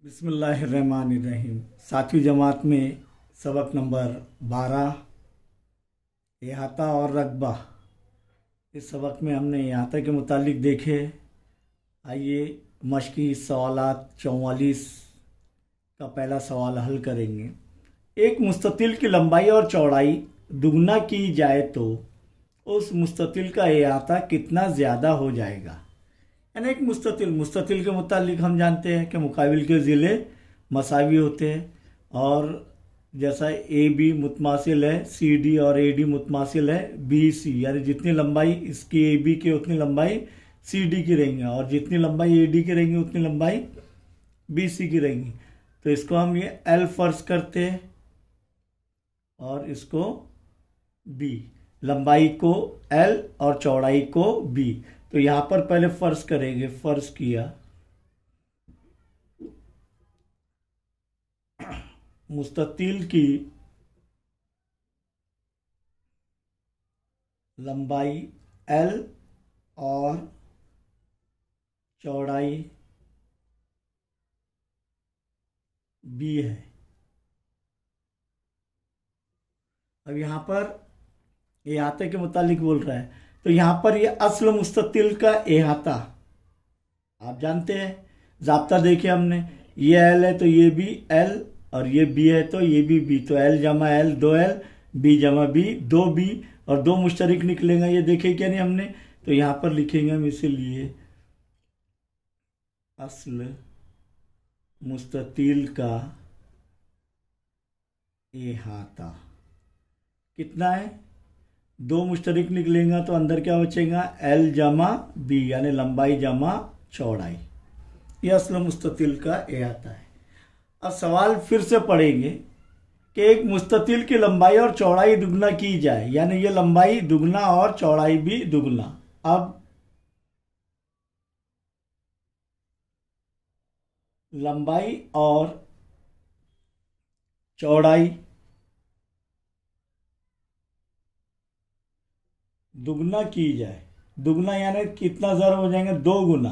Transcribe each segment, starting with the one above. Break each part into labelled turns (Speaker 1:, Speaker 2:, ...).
Speaker 1: बिस्मिल्लाहिर्रहमानिर्रहीम। सातवीं जमात में सबक नंबर 12 इहाता और रकबा। इस सबक में हमने इहाता के मुतालिक देखे। आइए मश्की सवालात 44 का पहला सवाल हल करेंगे। एक मुस्ततिल की लंबाई और चौड़ाई दुगना की जाए तो उस मुस्ततिल का इहाता कितना ज़्यादा हो जाएगा। यानी एक मुस्ततिल के मुतालिक हम जानते हैं कि मुकाबिल के ज़िले मसावी होते हैं, और जैसा ए बी मुतमासिल है, सी डी और ए डी मुतमासिल है बी सी, यानी जितनी लंबाई इसकी ए बी की उतनी लंबाई सी डी की रहेंगी, और जितनी लंबाई ए डी की रहेंगी उतनी लंबाई बी सी की रहेंगी। तो इसको हम ये एल फर्ज करते हैं और इसको बी, लंबाई को एल और चौड़ाई को बी। तो यहां पर पहले फर्ज करेंगे। फर्ज किया मुस्ततिल की लंबाई एल और चौड़ाई बी है। अब यहां पर इहाते के मुतालिक बोल रहा है, तो यहां पर ये असल मुस्ततिल का इहाता आप जानते हैं, ज़ाब्ता देखे हमने, ये एल है तो ये भी एल, और ये बी है तो ये भी बी। तो एल जमा एल 2L, बी जमा बी 2B, और दो मुश्तरिक निकलेगा, ये देखे क्या नहीं हमने। तो यहां पर लिखेंगे हम इसीलिए असल मुस्ततिल का इहाता कितना है, दो मुश्तरिक निकलेगा तो अंदर क्या बचेगा, एल जमा बी, यानी लंबाई जमा चौड़ाई। यह असल मुस्ततिल का इहाता है। अब सवाल फिर से पढ़ेंगे कि एक मुस्ततिल की लंबाई और चौड़ाई दुगना की जाए, यानी ये लंबाई दुगना और चौड़ाई भी दुगना। अब लंबाई और चौड़ाई दुगना की जाए, दुगना यानी कितना ज़रब हो जाएंगे, 2 गुना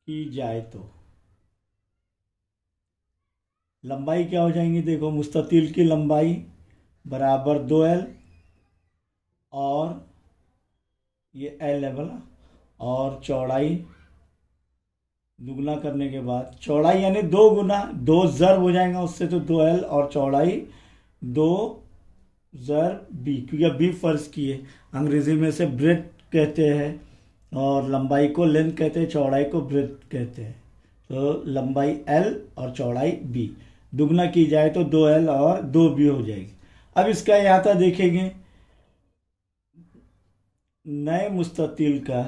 Speaker 1: की जाए तो लंबाई क्या हो जाएंगी, देखो मुस्ततिल की लंबाई बराबर 2L, और ये L है बोला, और चौड़ाई दुगना करने के बाद चौड़ाई यानी 2 गुना, 2 ज़रब हो जाएगा उससे, तो 2L और चौड़ाई 2 ज़रब बी, क्योंकि बी फर्ज किए। अंग्रेजी में से ब्रेथ कहते हैं, और लंबाई को लेंथ कहते हैं, चौड़ाई को ब्रेथ कहते हैं। तो लंबाई L और चौड़ाई B दुगना की जाए तो 2L और 2B हो जाएगी। अब इसका इहाता देखेंगे। नए मुस्ततिल का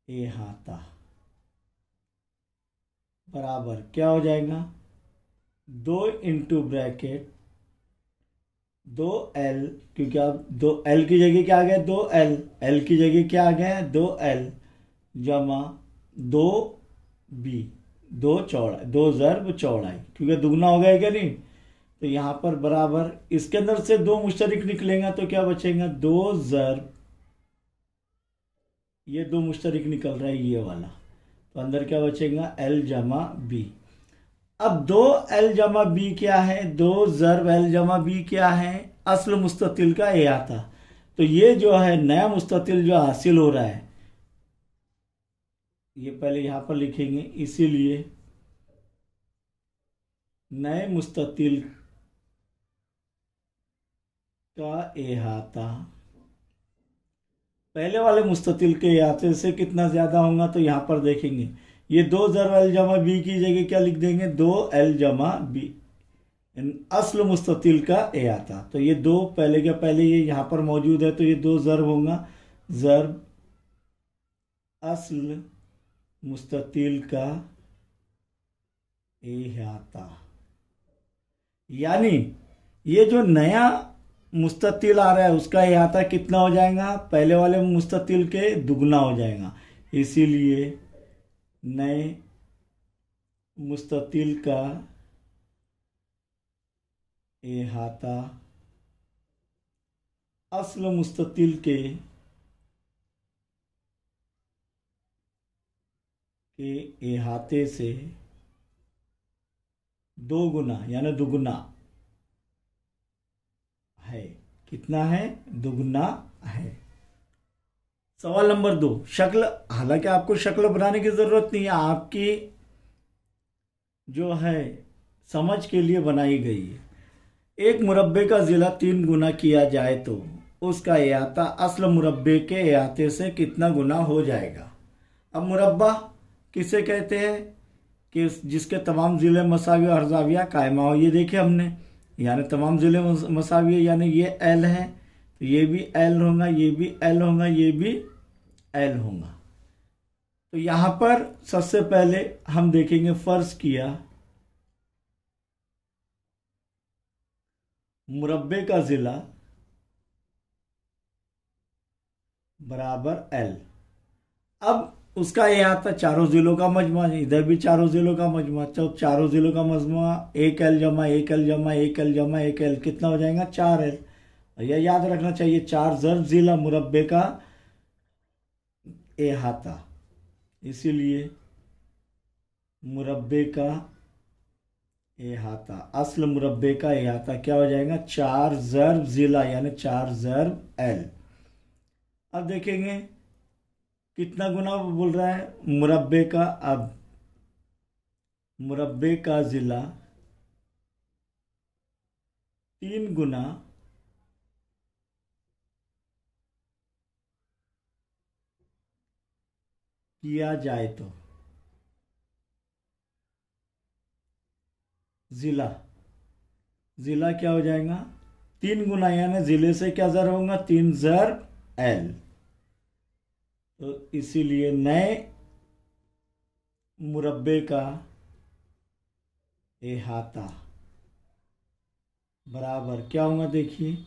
Speaker 1: इहाता बराबर क्या हो जाएगा, 2 इंटू ब्रैकेट 2L, क्योंकि अब 2L की जगह क्या आ गया, 2L, L की जगह क्या आ गया, 2L जमा 2B, 2 चौड़ाई, 2 ज़रब चौड़ाई, क्योंकि दुगना हो गया क्या नहीं। तो यहां पर बराबर इसके अंदर से 2 मुश्तरिक निकलेगा तो क्या बचेगा, 2 ज़रब, ये 2 मुश्तरिक निकल रहा है ये वाला, तो अंदर क्या बचेगा, L जमा B। अब 2L जमा बी क्या है, 2 ज़रब L जमा बी क्या है, असल मुस्ततिल का इहाता। तो ये जो है नया मुस्ततिल जो हासिल हो रहा है, ये पहले यहां पर लिखेंगे, इसीलिए नए मुस्ततिल का इहाता पहले वाले मुस्ततिल के इहाते से कितना ज्यादा होगा। तो यहां पर देखेंगे, ये 2 ज़रब L जमा बी की जगह क्या लिख देंगे, 2L जमा बी, असल मुस्ततिल का इहाता। तो ये 2 पहले क्या पहले ये यहां पर मौजूद है, तो ये 2 ज़रब होगा, ज़रब असल मुस्ततिल का इहाता, यानी ये जो नया मुस्ततिल आ रहा है उसका इहाता कितना हो जाएगा, पहले वाले मुस्ततिल के दुगना हो जाएगा। इसीलिए नए मुस्ततिल का इहाता असल मुस्ततिल के के अहाते से 2 गुना यानी दुगुना है। कितना है? दुगुना है। सवाल नंबर 2, शक्ल। हालांकि आपको शक्ल बनाने की जरूरत नहीं है, आपकी जो है समझ के लिए बनाई गई है। एक मुरब्बे का जिला 3 गुना किया जाए तो उसका अहाता असल मुरब्बे के अहाते से कितना गुना हो जाएगा। अब मुरब्बा किसे कहते हैं कि जिसके तमाम ज़िले मसावी और जाविया कायमा हो। ये देखे हमने, यानी तमाम ज़िले मसावी, यानी ये एल है तो ये भी एल होगा, ये भी एल होगा, ये भी एल होगा। तो यहाँ पर सबसे पहले हम देखेंगे, फर्ज किया मुरब्बे का ज़िला बराबर एल। अब उसका यह आता चारों जिलों का मजमा, इधर भी चारों जिलों का मजमा, तो चारों जिलों का मजमा 1 एल जमा 1 एल जमा 1 एल जमा 1 एल कितना हो जाएगा? 4 एल। यह याद रखना चाहिए, 4 ज़र्ब जिला मुरब्बे का अहाता, इसीलिए मुरब्बे का अहाता असल मुरब्बे का अहाता क्या हो जाएगा? 4 ज़र्ब जिला यानी 4 ज़र्ब एल। अब देखेंगे कितना गुना बोल रहा है मुरब्बे का। अब मुरब्बे का जिला 3 गुना किया जाए तो जिला क्या हो जाएगा? 3 गुना, यानी जिले से क्या ज़र होगा? 3 ज़र्ब एल। तो इसीलिए नए मुरब्बे का अहाता बराबर क्या होगा? देखिए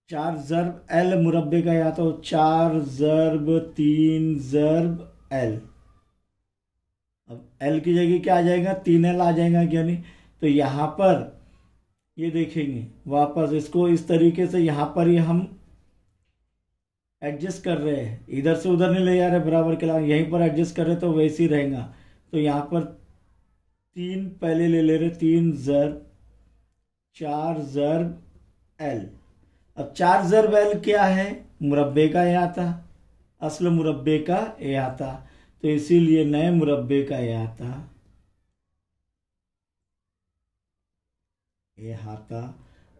Speaker 1: 4 ज़र्ब एल मुरब्बे का अहाता हो, 4 ज़र्ब 3 ज़र्ब एल। अब एल की जगह क्या आ जाएगा? 3 एल आ जाएगा क्या नहीं? तो यहाँ पर ये देखेंगे वापस इसको इस तरीके से यहाँ पर ही हम एडजस्ट कर रहे हैं, इधर से उधर नहीं ले जा रहे, बराबर के लाइन यहीं पर एडजस्ट कर रहे तो वैसे ही रहेगा। तो यहाँ पर 3 पहले ले रहे, 3 ज़र्ब 4 ज़र्ब एल। अब 4 ज़र्ब एल क्या है? मुरब्बे का अहाता, असल मुरब्बे का अहाता। तो इसीलिए नए मुरब्बे का अहाता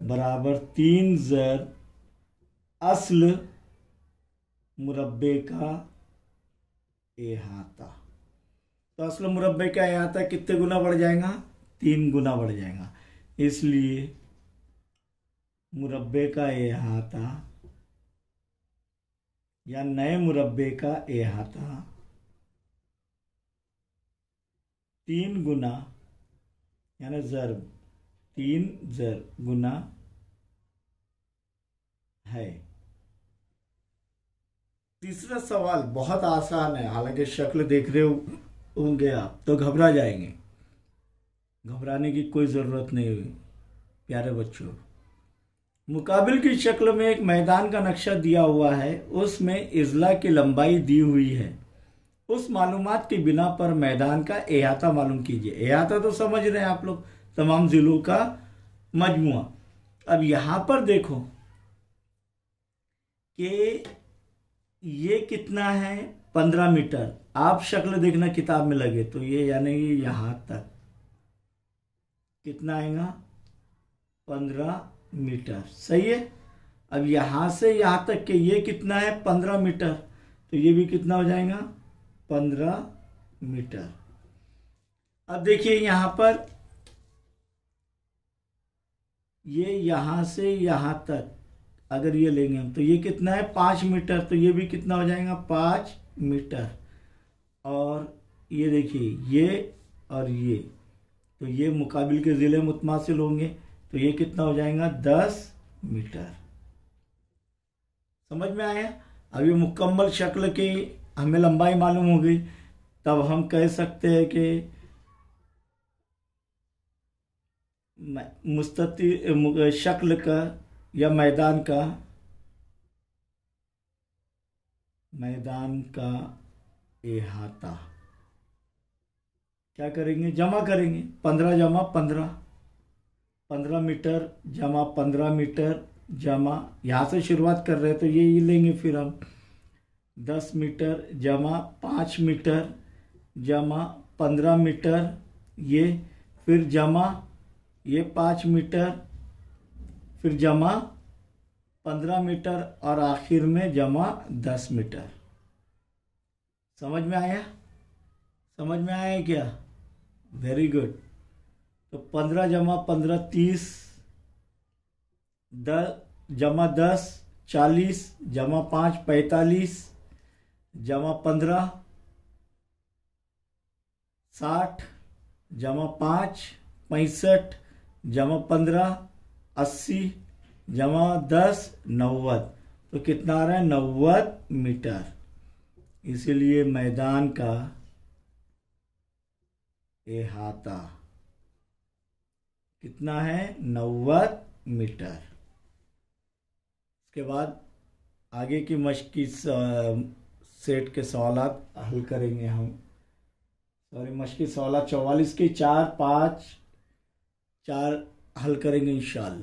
Speaker 1: बराबर 3 ज़र्ब असल मुरब्बे का अहाता। तो असल मुरब्बे का अहाता कितने गुना बढ़ जाएगा? 3 गुना बढ़ जाएगा। इसलिए मुरब्बे का अहाता या नए मुरब्बे का अहाता 3 गुना यानी ज़र्ब 3 ज़र्ब गुना है। तीसरा सवाल बहुत आसान है, हालांकि शक्ल देख रहे होंगे आप तो घबरा जाएंगे। घबराने की कोई ज़रूरत नहीं हुई प्यारे बच्चों। मुकाबिल की शक्ल में एक मैदान का नक्शा दिया हुआ है, उसमें इजला की लंबाई दी हुई है। उस मालूमात की बिना पर मैदान का अहाता मालूम कीजिए। अहाता तो समझ रहे हैं आप लोग, तमाम जिलों का मजमुआ। अब यहां पर देखो कि ये कितना है? 15 मीटर। आप शक्ल देखना किताब में लगे तो ये यानी यहां तक कितना आएगा? 15 मीटर। सही है। अब यहां से यहां तक के ये कितना है? 15 मीटर। तो ये भी कितना हो जाएगा? 15 मीटर। अब देखिए यहां पर ये यहां से यहां तक अगर ये लेंगे हम तो ये कितना है? 5 मीटर। तो ये भी कितना हो जाएगा? 5 मीटर। और ये देखिए ये और ये, तो ये मुकाबिल के ज़िले मुतमासिल होंगे तो ये कितना हो जाएगा? 10 मीटर। समझ में आया? अब ये मुकम्मल शक्ल की हमें लंबाई मालूम हो गई, तब हम कह सकते हैं कि मुस्ततिल शक्ल का या मैदान का अहाता। क्या करेंगे, जमा करेंगे, 15 जमा 15, 15 मीटर जमा 15 मीटर जमा, यहाँ से शुरुआत कर रहे हैं तो ये लेंगे, फिर हम 10 मीटर जमा 5 मीटर जमा 15 मीटर, ये फिर जमा ये 5 मीटर, फिर जमा 15 मीटर और आखिर में जमा 10 मीटर। समझ में आया? समझ में आया है क्या? Very good. तो 15 जमा 15 30, 10 जमा 10 40, जमा 5 45, जमा 15 60, जमा 5 65, जमा 15 80, जमा 10 90। तो कितना आ रहा है? 90 मीटर। इसीलिए मैदान का अहाता कितना है? 90 मीटर। इसके बाद आगे की मश्क की सेट के सवालात हल करेंगे हम। सॉरी, मश्क की सवालात 44 की 4 5 4 हल करेंगे इंशाअल्लाह।